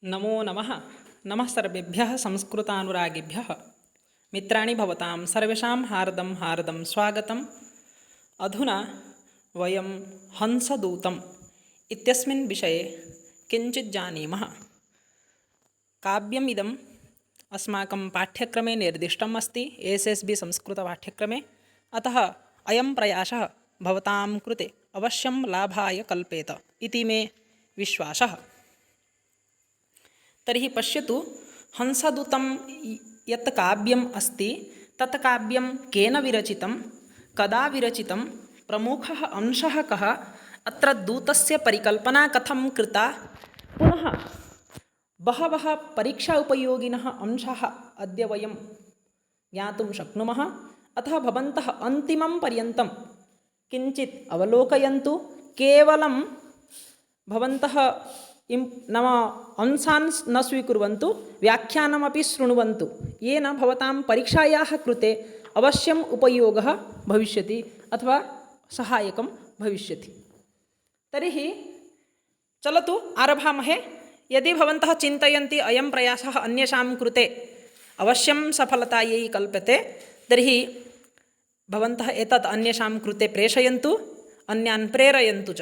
नमो नमः। नमः सर्वेभ्यः संस्कृतानुरागिभ्यः। मित्राणि भवतां सर्वेषां हार्दं हार्दं स्वागतम्। अधुना वयं हंसदूतम् इत्यस्मिन् विषये किञ्चित् जानीमः। काव्यमिदम् अस्माकं पाठ्यक्रमे निर्दिष्टम् अस्ति, SSB संस्कृतपाठ्यक्रमे। अतः अयं प्रयासः भवतां कृते अवश्यं लाभाय कल्पेत इति मे विश्वासः। तर्हि पश्यतु, हंसदूतं यत् काव्यम् अस्ति तत् काव्यं केन विरचितं, कदा विरचितं, प्रमुखः अंशः कः, अत्र दूतस्य परिकल्पना कथं कृता, पुनः बहवः परीक्षा उपयोगिनः अंशाः अद्य वयं ज्ञातुं शक्नुमः। अतः भवन्तः अन्तिमं पर्यन्तं किञ्चित् अवलोकयन्तु। केवलं भवन्तः नाम अंशान् न स्वीकुर्वन्तु, व्याख्यानमपि शृण्वन्तु, येन भवतां परीक्षायाः कृते अवश्यम् उपयोगः भविष्यति अथवा सहायकं भविष्यति। तर्हि चलतु आरभामहे। यदि भवन्तः चिन्तयन्ति अयं प्रयासः अन्येषां कृते अवश्यं सफलतायै कल्प्यते, तर्हि भवन्तः एतत् अन्येषां कृते प्रेषयन्तु, अन्यान् प्रेरयन्तु च।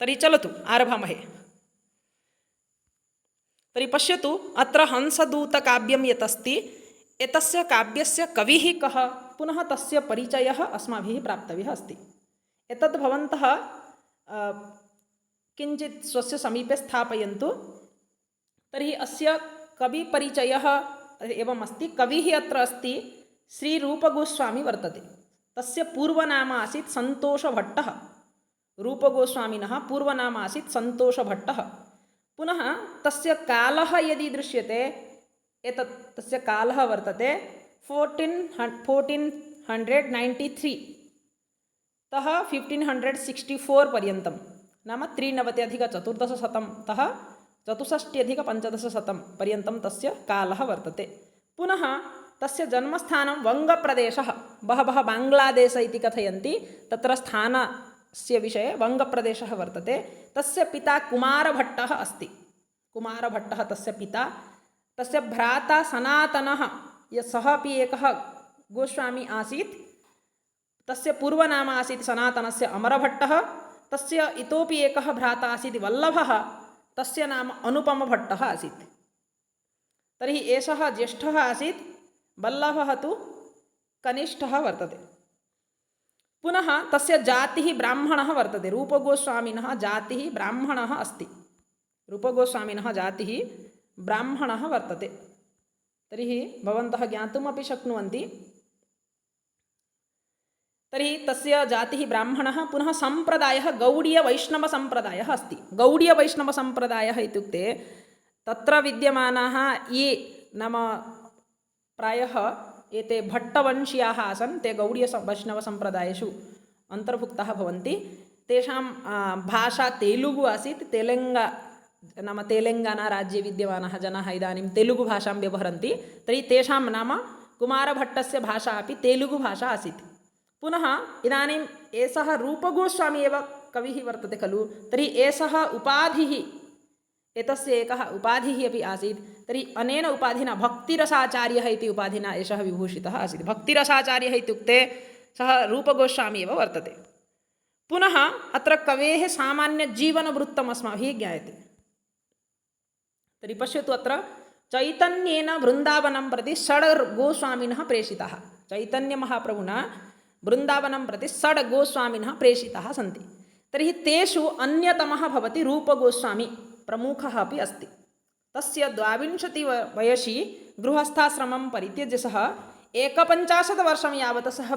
तर्हि चलतु आरभामहे। तर्हि पश्यतु, अत्र हंसदूतकाव्यं यत् अस्ति, एतस्य काव्यस्य कविः कः, पुनः तस्य परिचयः अस्माभिः प्राप्तव्यः अस्ति। एतत् भवन्तः किञ्चित् स्वस्य समीपे स्थापयन्तु। तर्हि अस्य कविपरिचयः एवम् अस्ति। कविः अत्र अस्ति श्रीरूपगोस्वामी वर्तते। तस्य पूर्वनाम आसीत् सन्तोषभट्टः। रूपगोस्वामिनः पूर्वनाम आसीत् सन्तोषभट्टः। पुनः तस्य कालः यदि दृश्यते, एतत् तस्य कालः वर्तते 1493 तः 1564 पर्यन्तं, नाम 93+1400 तः 64+1500 पर्यन्तं तस्य कालः वर्तते। पुनः तस्य जन्मस्थानं वङ्गप्रदेशः, बहवः बाङ्ग्लादेश इति कथयन्ति, तत्र स्थानस्य विषये वङ्गप्रदेशः वर्तते। तस्य पिता कुमारभट्टः अस्ति। कुमारभट्टः तस्य पिता। तस्य भ्राता सनातनः, सः अपि एकः गोस्वामी आसीत्। तस्य पूर्वनाम आसीत् सनातनस्य अमरभट्टः। तस्य इतोपि एकः भ्राता आसीत् वल्लभः, तस्य नाम अनुपमभट्टः आसीत्। तर्हि एषः ज्येष्ठः आसीत्, वल्लभः तु कनिष्ठः वर्तते। पुनः तस्य जातिः ब्राह्मणः वर्तते। रूपगोस्वामिनः जातिः ब्राह्मणः अस्ति। रूपगोस्वामिनः जातिः ब्राह्मणः वर्तते। तर्हि भवन्तः ज्ञातुमपि शक्नुवन्ति। तर्हि तस्य जातिः ब्राह्मणः। पुनः सम्प्रदायः गौडीयवैष्णवसम्प्रदायः अस्ति। गौडीयवैष्णवसम्प्रदायः इत्युक्ते तत्र विद्यमानाः ये नाम प्रायः एते भट्टवंशीयाः आसन्, ते गौडीयवैष्णवसम्प्रदायेषु अन्तर्भुक्ताः भवन्ति। तेषां भाषा तेलुगु आसीत्। नाम तेलङ्गानाराज्ये विद्यमानाः जनाः इदानीं तेलुगुभाषां व्यवहरन्ति। तर्हि तेषां नाम कुमारभट्टस्य भाषा अपि तेलुगुभाषा आसीत्। पुनः इदानीम् एषः रूपगोस्वामी एव कविः वर्तते खलु, तर्हि एषः उपाधिः, एतस्य एकः उपाधिः अपि आसीत्। तर्हि अनेन उपाधिना भक्तिरसाचार्यः इति उपाधिना एषः विभूषितः आसीत्। भक्तिरसाचार्यः इत्युक्ते सः रूपगोस्वामी एव वर्तते। पुनः अत्र कवेः सामान्यजीवनवृत्तम् अस्माभिः ज्ञायते। तर्हि पश्यतु, अत्र चैतन्येन वृन्दावनं प्रति 6 गोस्वामिनः प्रेषिताः। चैतन्यमहाप्रभुना वृन्दावनं प्रति 6 गोस्वामिनः प्रेषिताः सन्ति। तर्हि तेषु अन्यतमः भवति रूपगोस्वामी, प्रमुखः अपि अस्ति। तस्य 22 वयसि गृहस्थाश्रमं परित्यज्य सः 51 वर्षं यावत् सः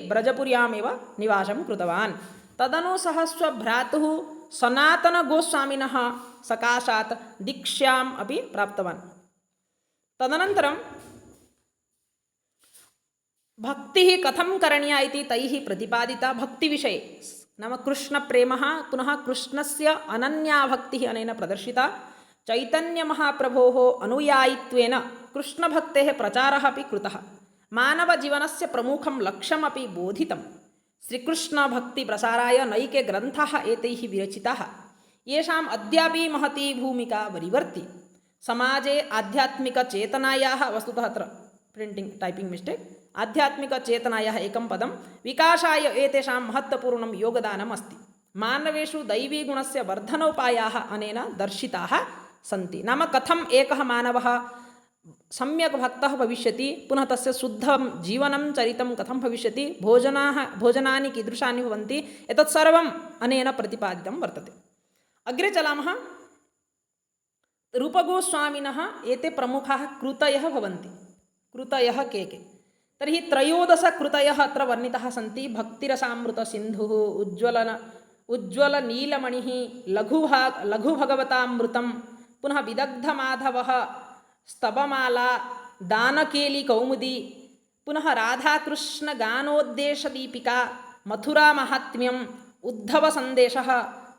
ब्रजपुर्यामेव निवासं कृतवान्। तदनु सः स्वभ्रातुः सनातनगोस्वामिनः सकाशात् दीक्षाम् अपि प्राप्तवान्। तदनन्तरं भक्तिः कथं करणीया इति तैः प्रतिपादिता। भक्तिविषये नाम कृष्णप्रेमः, पुनः कृष्णस्य अनन्या भक्तिः अनेन प्रदर्शिता। चैतन्यमहाप्रभोः अनुयायित्वेन कृष्णभक्तेः प्रचारः अपि कृतः। मानवजीवनस्य प्रमुखं लक्ष्यमपि बोधितं। श्रीकृष्णभक्तिप्रसाराय नैके ग्रन्थाः एतैः विरचिताः। येषाम् अद्यापि महती भूमिका वरिवर्ति। समाजे आध्यात्मिकचेतनायाः वस्तुतः अत्र प्रिण्टिङ्ग् टैपिङ्ग् मिस्टेक् आध्यात्मिकचेतनायाः एकं पदं विकासाय एतेषां महत्त्वपूर्णं योगदानम् अस्ति। मानवेषु दैवीगुणस्य वर्धनोपायाः अनेन दर्शिताः सन्ति। नाम कथम् एकः मानवः सम्यक् भक्तः भविष्यति, पुनः तस्य शुद्धं जीवनं चरितं कथं भविष्यति, भोजनानि कीदृशानि भवन्ति, एतत् सर्वम् अनेन प्रतिपादितं वर्तते। अग्रे चलामः। रूपगोस्वामिनः एते प्रमुखाः कृतयः भवन्ति। कृतयः के के? तर्हि 13 कृतयः अत्र वर्णिताः सन्ति। भक्तिरसामृतसिन्धुः, उज्ज्वलनीलमणिः, लघुभगवतामृतं, पुनः विदग्धमाधवः, स्तबमाला, दानकेलिकौमुदी, पुनः राधाकृष्णगानोद्देशदीपिका, मथुरामाहात्म्यम्, उद्धवसन्देशः,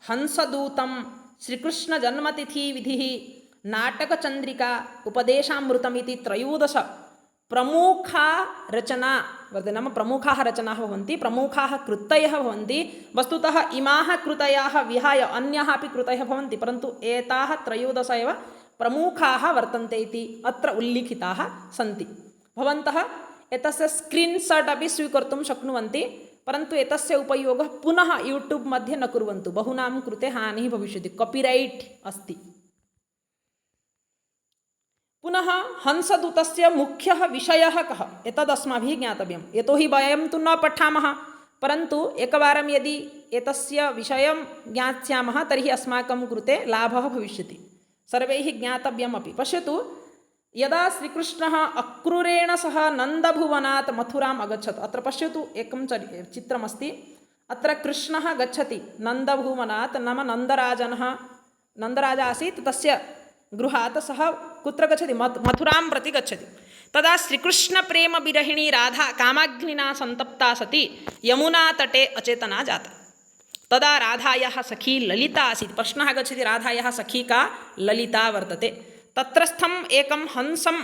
हंसदूतं, श्रीकृष्णजन्मतिथिविधिः, नाटकचन्द्रिका, उपदेशामृतमिति 13 प्रमुखा रचना वर्तते। नाम प्रमुखाः रचनाः भवन्ति, प्रमुखाः कृतयः भवन्ति। वस्तुतः इमाः कृतयः विहाय अन्याः अपि कृतयः भवन्ति, परन्तु एताः 13 एव प्रमुखाः वर्तन्ते इति अत्र उल्लिखिताः सन्ति। भवन्तः एतस्य स्क्रीन्शाट् अपि स्वीकर्तुं शक्नुवन्ति, परन्तु एतस्य उपयोगः पुनः यूट्यूब् मध्ये न कुर्वन्तु, बहूनां कृते हानिः भविष्यति, कापिरैट् अस्ति। पुनः हंसदूतस्य मुख्यः विषयः कः एतदस्माभिः ज्ञातव्यं। यतोहि वयं तु न पठामः, परन्तु एकवारं यदि एतस्य विषयं ज्ञास्यामः तर्हि अस्माकं कृते लाभः भविष्यति, सर्वैः ज्ञातव्यमपि। पश्यतु, यदा श्रीकृष्णः अक्रूरेण सह नन्दभुवनात् मथुराम् अगच्छत्, अत्र पश्यतु एकं चित्रमस्ति। अत्र कृष्णः गच्छति नन्दभुवनात्, नाम नन्दराजा आसीत्, तस्य गृहात् सः कुत्र गच्छति? मथुरां प्रति गच्छति। तदा श्रीकृष्णप्रेमविरहिणी राधा कामाग्निना सन्तप्ता सती यमुनातटे अचेतना जाता। तदा राधायाः सखी ललिता आसीत्। प्रश्नः गच्छति, राधायाः सखी का? ललिता वर्तते। तत्रस्थम् एकं हंसम्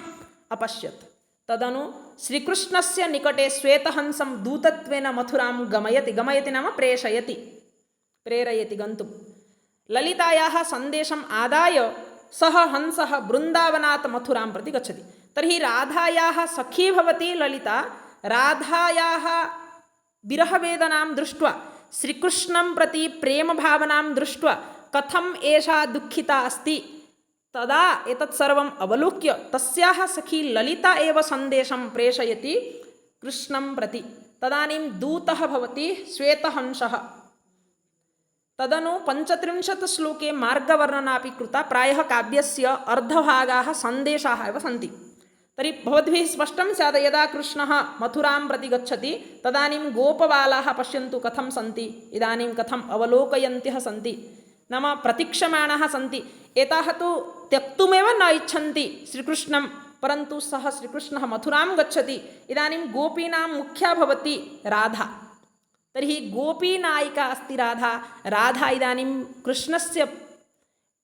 अपश्यत्। तदनु श्रीकृष्णस्य निकटे श्वेतहंसं दूतत्वेन मथुरां गमयति नाम प्रेरयति गन्तुं। ललितायाः सन्देशम् आदाय सः हंसः बृन्दावनात् मथुरां प्रति गच्छति। तर्हि राधायाः सखी भवति ललिता, राधायाः विरहवेदनां दृष्ट्वा, श्रीकृष्णं प्रति प्रेमभावनां दृष्ट्वा कथम् एषा दुःखिता अस्ति, तदा एतत् सर्वम् अवलोक्य तस्याः सखी ललिता एव सन्देशं प्रेषयति कृष्णं प्रति। तदानीं दूतः भवति श्वेतहंसः। तदनु 35 श्लोके मार्गवर्णनापि कृता। प्रायः काव्यस्य अर्धभागाः सन्देशाः एव सन्ति। तर्हि भवद्भिः स्पष्टं स्यात्, यदा कृष्णः मथुरां प्रति गच्छति तदानीं गोपबालाः पश्यन्तु कथं सन्ति, इदानीं कथम् अवलोकयन्त्यः सन्ति, नाम प्रतीक्षमाणाः सन्ति। एताः तु त्यक्तुमेव न इच्छन्ति श्रीकृष्णं, परन्तु सः श्रीकृष्णः मथुरां गच्छति। इदानीं गोपीनां मुख्या भवति राधा। तर्हि गोपीनायिका अस्ति राधा। राधा इदानीं कृष्णस्य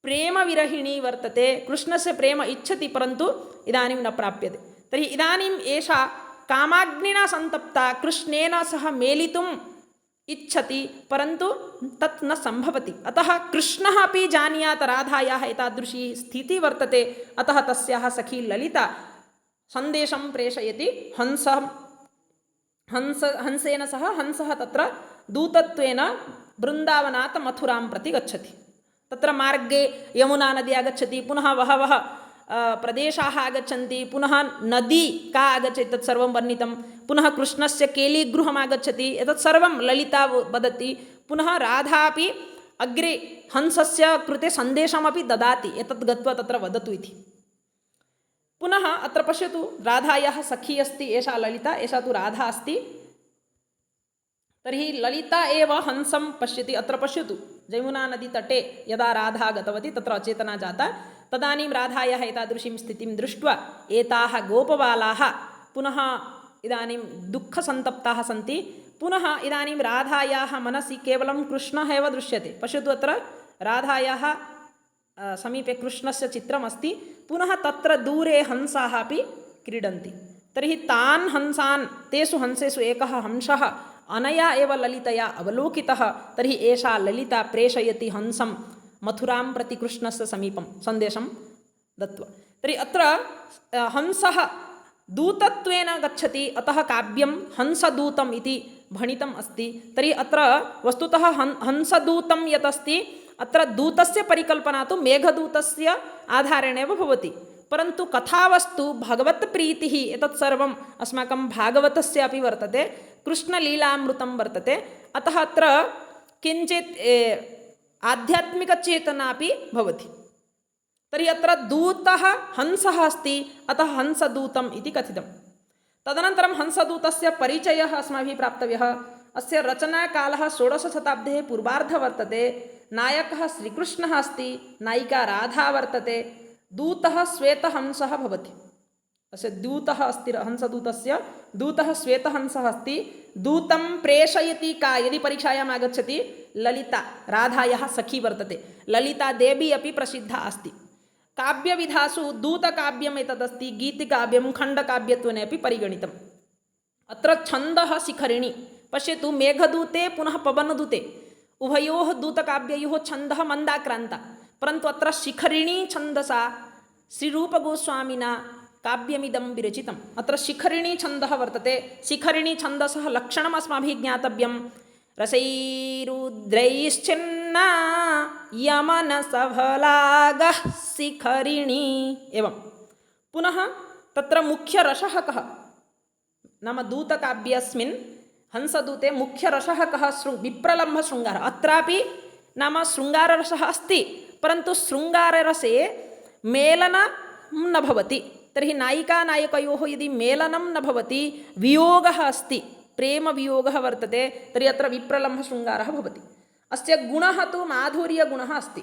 प्रेमविरहिणी वर्तते, कृष्णस्य प्रेम इच्छति, परन्तु इदानीं न प्राप्यते। तर्हि इदानीम् एषा कामाग्निना सन्तप्ता, कृष्णेन सह मेलितुम् इच्छति, परन्तु तत् न सम्भवति। अतः कृष्णः अपि जानीयात् राधायाः एतादृशी स्थितिः वर्तते, अतः तस्याः सखी ललिता सन्देशं प्रेषयति हंसेन सह। हंसः तत्र दूतत्वेन बृन्दावनात् मथुरां प्रति गच्छति। तत्र मार्गे यमुना नदी आगच्छति, पुनः बहवः प्रदेशाः आगच्छन्ति, पुनः नदी का आगच्छति तत् सर्वं वर्णितं, पुनः कृष्णस्य केलीगृहम् आगच्छति, एतत् सर्वं ललिता वदति। पुनः राधा अपि अग्रे हंसस्य कृते सन्देशमपि ददाति, एतत् गत्वा तत्र वदतु इति। पुनः अत्र पश्यतु, राधायाः सखी अस्ति एषा ललिता, एषा तु राधा अस्ति। तर्हि ललिता एव हंसं पश्यति। अत्र पश्यतु, यमुनानदीतटे यदा राधा गतवती तत्र अचेतना जाता, तदानीं राधायाः एतादृशीं स्थितिं दृष्ट्वा एताः गोपबालाः पुनः इदानीं दुःखसन्तप्ताः सन्ति। पुनः इदानीं राधायाः मनसि केवलं कृष्णः एव दृश्यते। पश्यतु, अत्र राधायाः समीपे कृष्णस्य चित्रमस्ति, पुनः तत्र दूरे हंसाः अपि क्रीडन्ति। तर्हि तान् हंसान्, तेषु हंसेषु एकः हंसः अनया एव ललितया अवलोकितः। तर्हि एषा ललिता प्रेषयति हंसं मथुरां प्रति कृष्णस्य समीपं सन्देशं दत्वा तर्हि अत्र हंसः दूतत्वेन गच्छति, अतः काव्यं हंसदूतम् इति भणितम् अस्ति। तर्हि अत्र वस्तुतः हंसदूतं यत् अस्ति अत्र दूतस्य परिकल्पना तु मेघदूतस्य आधारेणेव भवति, परन्तु कथावस्तु भगवत्प्रीतिः एतत् सर्वम् अस्माकं भागवतस्य अपि वर्तते, कृष्णलीलामृतं वर्तते, अतः अत्र किञ्चित् आध्यात्मिकचेतना अपि भवति। तर्हि अत्र दूतः हंसः अस्ति, अतः हंसदूतम् इति कथितं। तदनन्तरं हंसदूतस्य परिचयः अस्माभिः प्राप्तव्यः। अस्य रचनाकालः 16 शताब्देः पूर्वार्धः वर्तते। नायकः श्रीकृष्णः अस्ति, नायिका राधा वर्तते, दूतः श्वेतहंसः भवति। अस्य दूतः अस्ति, हंसदूतस्य दूतः श्वेतहंसः अस्ति। दूतं प्रेषयति का, यदि परीक्षायाम् आगच्छति, ललिता राधायाः सखी वर्तते, ललिता देवी अपि प्रसिद्धा अस्ति। काव्यविधासु दूतकाव्यम् एतदस्ति, गीतिकाव्यं खण्डकाव्यत्वेन अपि परिगणितम्। अत्र छन्दः शिखरिणी, पश्यतु मेघदूते पुनः पवनदूते उभयोः दूतकाव्ययोः छन्दः मन्दाक्रान्ता, परन्तु अत्र शिखरिणी छन्दसा श्रीरूपगोस्वामिना काव्यमिदं विरचितम्। अत्र शिखरिणी छन्दः वर्तते। शिखरिणी छन्दसः लक्षणम् अस्माभिः ज्ञातव्यं। रसैरुद्रैश्चिन्ना यमनसफलागः शिखरिणी एवं। पुनः तत्र मुख्यरसः कः, नाम दूतकाव्यस्मिन् हंसदूते मुख्यरसः कः, विप्रलम्भशृङ्गारः। अत्रापि नाम शृङ्गाररसः अस्ति, परन्तु शृङ्गाररसे मेलनं न भवति। तर्हि नायिका नायकयोः यदि मेलनं न भवति, वियोगः अस्ति, प्रेमवियोगः वर्तते, तर्हि अत्र विप्रलम्भशृङ्गारः भवति। अस्य गुणः तु माधुर्यगुणः अस्ति,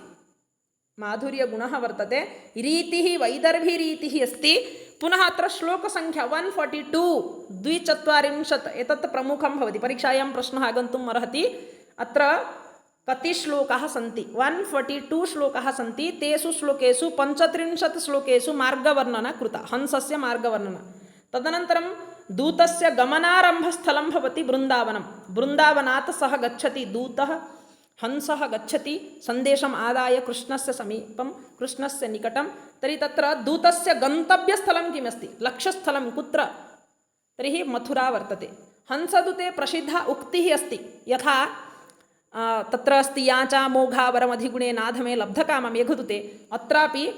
माधुर्यगुणः वर्तते। रीतिः वैदर्भीरीतिः अस्ति। पुनः अत्र श्लोकसङ्ख्या 142 240 एतत् प्रमुखं भवति। परीक्षायां प्रश्नः आगन्तुम् अर्हति। अत्र कति श्लोकाः सन्ति? 142 श्लोकाः सन्ति। तेषु श्लोकेषु 35 श्लोकेषु मार्गवर्णना कृता, हंसस्य मार्गवर्णना। तदनन्तरं दूतस्य गमनारम्भस्थलं भवति वृन्दावनं। वृन्दावनात् सः गच्छति, दूतः हंसः गच्छति सन्देशम् आदाय कृष्णस्य समीपं, कृष्णस्य निकटं। तर्हि तत्र दूतस्य गन्तव्यस्थलं किमस्ति, लक्ष्यस्थलं कुत्र? तर्हि मथुरा वर्तते। हंसदूते प्रसिद्धा उक्तिः अस्ति, यथा तत्र अस्ति याचा मोघावरमधिगुणे नाधमे लब्धकाम मेघदूते, अत्रापि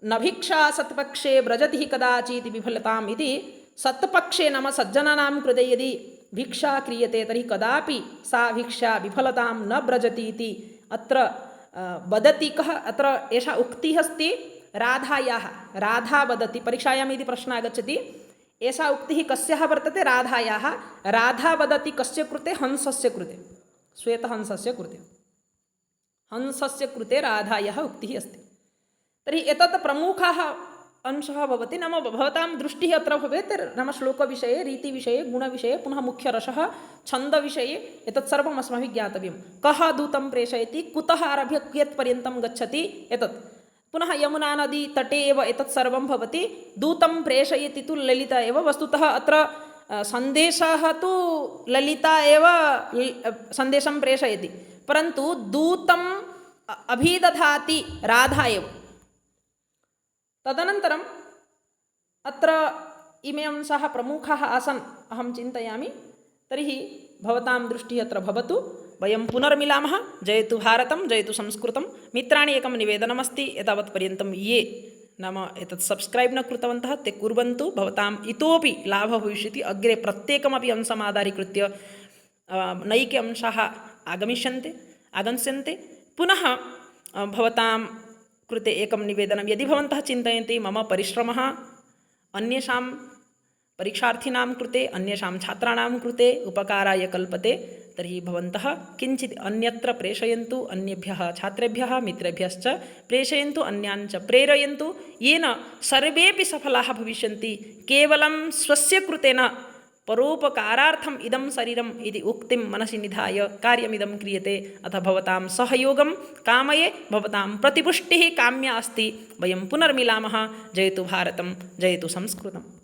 न भिक्षा सत्पक्षे व्रजति कदाचित् विफलताम् इति। सत्पक्षे नाम सज्जनानां कृते यदि भिक्षा क्रियते तर्हि कदापि सा भिक्षा विफलतां न व्रजति इति अत्र वदति। कः अत्र एषा उक्तिः अस्ति राधायाः, राधा वदति। परीक्षायाम् यदि प्रश्नः आगच्छति, एषा उक्तिः कस्याः वर्तते? राधायाः। राधा वदति कस्य कृते? हंसस्य कृते, श्वेतहंसस्य कृते। हंसस्य कृते राधायाः उक्तिः अस्ति। तर्हि एतत् प्रमुखः अंशः भवति। नाम भवतां दृष्टिः अत्र भवेत्, नाम श्लोकविषये, रीतिविषये, गुणविषये, पुनः मुख्यरसः, छन्दविषये एतत् सर्वम् अस्माभिः ज्ञातव्यं। कः दूतं प्रेषयति, कुतः आरभ्य कियत्पर्यन्तं गच्छति, एतत्। पुनः यमुना नदी तटे एव एतत् सर्वं भवति। दूतं प्रेषयति तु ललिता एव। वस्तुतः अत्र सन्देशः तु ललिता एव सन्देशं प्रेषयति, परन्तु दूतम् अभिदधाति राधा एव। तदनन्तरम् अत्र इमे अंशाः प्रमुखाः आसन् अहं चिन्तयामि। तर्हि भवतां दृष्टिः अत्र भवतु। वयं पुनर्मिलामः। जयतु भारतं, जयतु संस्कृतं। मित्राणि, एकं निवेदनमस्ति, एतावत्पर्यन्तं ये नाम एतत् सब्स्क्रैब् न कृतवन्तः ते कुर्वन्तु। भवताम् इतोपि लाभः भविष्यति। अग्रे प्रत्येकमपि अंशमाधारीकृत्य नैके अंशाः आगमिष्यन्ते। पुनः भवतां कृते एकं निवेदनं, यदि भवन्तः चिन्तयन्ति मम परिश्रमः अन्येषां परीक्षार्थिनां कृते, अन्येषां छात्राणां कृते उपकाराय कल्पते, तर्हि भवन्तः किञ्चित् अन्यत्र प्रेषयन्तु। अन्येभ्यः छात्रेभ्यः मित्रेभ्यश्च प्रेषयन्तु, अन्यान् च प्रेरयन्तु, येन सर्वेपि सफलाः भविष्यन्ति। केवलं स्वस्य कृते न, परोपकारार्थम् इदं शरीरम् इति उक्तिं मनसि निधाय कार्यमिदं क्रियते। अथ भवतां सहयोगं कामये, भवतां प्रतिपुष्टिः काम्या अस्ति। वयं पुनर्मिलामः। जयतु भारतं, जयतु संस्कृतम्।